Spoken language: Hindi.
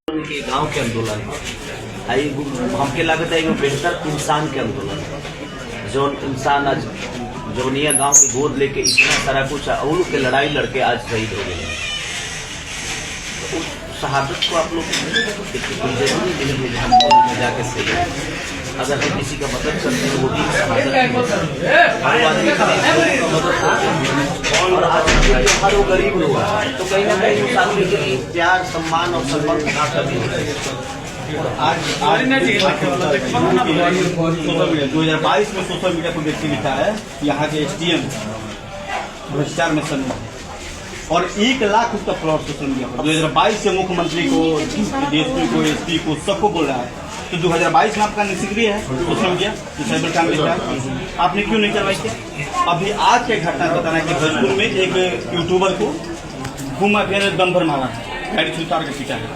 के गांव के आंदोलन हमके लागत है बेहतर इंसान के आंदोलन जो इंसान आज जौनिया गांव की गोद लेके इतना सारा कुछ और के लड़ाई लड़के आज शहीद हो गए। तो उस शहादत को आप लोग जरूरी नहीं है हम जाके सही अगर हम किसी का मदद करते हैं वो भी और आज हर वो गरीब लोग तो कहीं ना कहीं इंसान के लिए प्यार सम्मान और सम्मान भी होता है। आज 2022 में सोशल मीडिया को व्यक्ति लिखा है यहाँ के SDM भ्रष्टाचार में शामिल है और 1 लाख उसका फॉलोअर सोशल मीडिया पर 2022 से मुख्यमंत्री को DSP को SP को सबको बोल रहा है। तो 2022 में आपका निष्क्रिय है सोशल मीडिया जो साइबर क्राइम लिख रहा है, आपने क्यों नहीं करवाई थी? अभी आज के घटना बताना है कि भोजपुर में एक यूट्यूबर को घुमा फिर दम भर मारा गाड़ी से उतार के पीटा है।